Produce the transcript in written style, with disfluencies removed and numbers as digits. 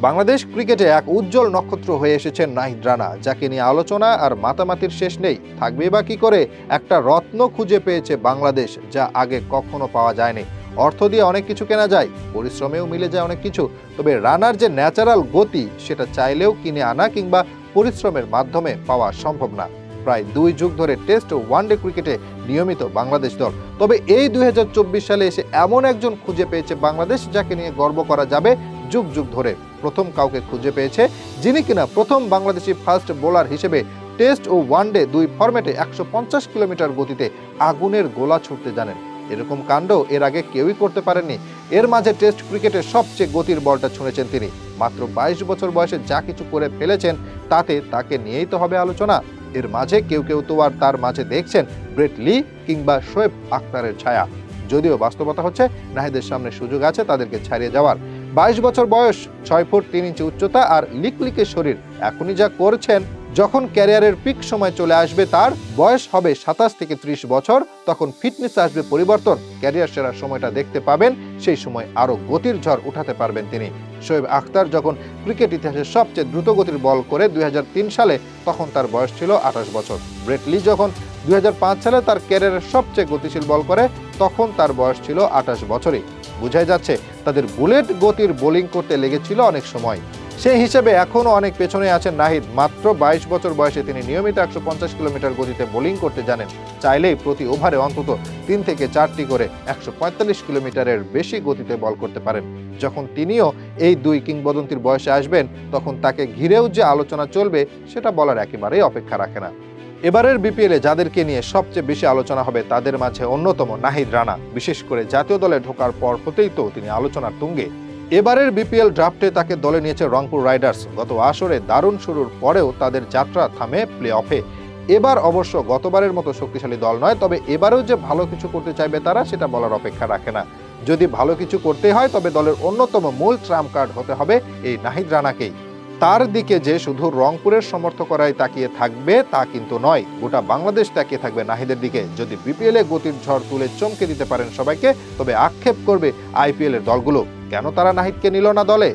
বাংলাদেশ ক্রিকেটে এক উজ্জ্বল নক্ষত্র হয়ে এসেছেন নাহিদ রানা, যাকে নিয়ে আলোচনা আর মাতামাতির শেষ নেই। থাকবে বা কি করে? একটা রত্ন খুঁজে পেয়েছে বাংলাদেশ, যা আগে কখনো পাওয়া যায়নি। অর্থ দিয়ে অনেক কিছু কেনা যায়, পরিশ্রমেও মিলে যায় অনেক কিছু, তবে রানার যে ন্যাচারাল গতি সেটা চাইলেও কিনে আনা কিংবা পরিশ্রমের মাধ্যমে পাওয়া সম্ভব না। প্রায় 2 যুগ ধরে টেস্ট ও ওয়ানডে ক্রিকেটে নিয়মিত বাংলাদেশ দল, তবে এই 2024 সালে এসে এমন একজন খুঁজে পেয়েছে বাংলাদেশ, যাকে নিয়ে গর্ব করা যাবে যুগ যুগ ধরে। প্রথম কাউকে খুঁজে পেয়েছে যিনি কিনা প্রথম বাংলাদেশি ফাস্ট বোলার হিসেবে টেস্ট ও ওয়ানডে 2 ফরম্যাটে 150 কিলোমিটার গতিতে আগুনের গোলা ছুটতে জানেন। এরকম কাণ্ড এর আগে কেউই করতে পারেননি। এর মাঝে টেস্ট ক্রিকেটের সবচেয়ে গতির বলটা ছুঁড়েছেন তিনি। মাত্র 22 বছর বয়সে যা কিছু করে ফেলেছেন, তাতে তাকে নিয়েই তো হবে আলোচনা। এর মাঝে কেউ কেউ তো আর তার মাঝে দেখছেন ব্রেট লি কিংবা শোয়েব আখতারের ছায়া। যদিও বাস্তবতা হচ্ছে নাহিদের সামনে সুযোগ আছে তাদেরকে ছাড়িয়ে যাওয়ার। 22 বছর বয়স, 6 ফুট 3 ইঞ্চি উচ্চতা আর লিকলিকে শরীর। এখনই যা করছেন, যখন ক্যারিয়ারের পিক সময় চলে আসবে, তার বয়স হবে 27 থেকে 30 বছর, তখন ফিটনেসে আসবে পরিবর্তন। ক্যারিয়ার সেরার সময়টা দেখতে পাবেন, সেই সময় আরো গতির ঝড় উঠাতে পারবেন তিনি। শোয়েব আখতার যখন ক্রিকেট ইতিহাসের সবচেয়ে দ্রুত গতির বল করে 2003 সালে, তখন তার বয়স ছিল 28 বছর। ব্রেট লি যখন 2005 সালে তার ক্যারিয়ারের সবচেয়ে গতিশীল বল করে, তখন তার বয়স ছিল 28 বছরই। বোঝাই যাচ্ছে তাদের বুলেট গতির বোলিং করতে লেগেছিল অনেক সময়। সেই হিসেবে এখনও অনেক পেছনে আছেন নাহিদ। মাত্র 22 বছর বয়সে তিনি নিয়মিত 150 কিলোমিটার গতিতে বোলিং করতে জানেন। চাইলেই প্রতি ওভারে অন্তত 3 থেকে 4টি করে 145 কিলোমিটারের বেশি গতিতে বল করতে পারেন। যখন তিনিও এই 2 কিংবদন্তির বয়সে আসবেন, তখন তাকে ঘিরেও যে আলোচনা চলবে, সেটা বলার একেবারেই অপেক্ষা রাখে না। এবারের বিপিএলে যাদেরকে নিয়ে সবচেয়ে বেশি আলোচনা হবে, তাদের মাঝে অন্যতম নাহিদ রানা। বিশেষ করে জাতীয় দলে ঢোকার পর হতেই তো তিনি আলোচনার তুঙ্গে। এবারের বিপিএল ড্রাফটে তাকে দলে নিয়েছে রংপুর রাইডার্স। গত আসরে দারুণ শুরুর পরেও তাদের যাত্রা থামে প্লে অফে। এবার অবশ্য গতবারের মতো শক্তিশালী দল নয়, তবে এবারেও যে ভালো কিছু করতে চাইবে তারা, সেটা বলার অপেক্ষা রাখে না। যদি ভালো কিছু করতে হয়, তবে দলের অন্যতম মূল ট্রাম্প কার্ড হতে হবে এই নাহিদ রানাকেই। তার দিকে যে শুধু রংপুরের সমর্থকরাই তাকিয়ে থাকবে তা কিন্তু নয়, গোটা বাংলাদেশ তাকিয়ে থাকবে নাহিদের দিকে। যদি বিপিএলে গতির ঝড় তুলে চমকে দিতে পারেন সবাইকে, তবে আক্ষেপ করবে আইপিএল এর দলগুলো, কেন তারা নাহিদকে নিল না দলে।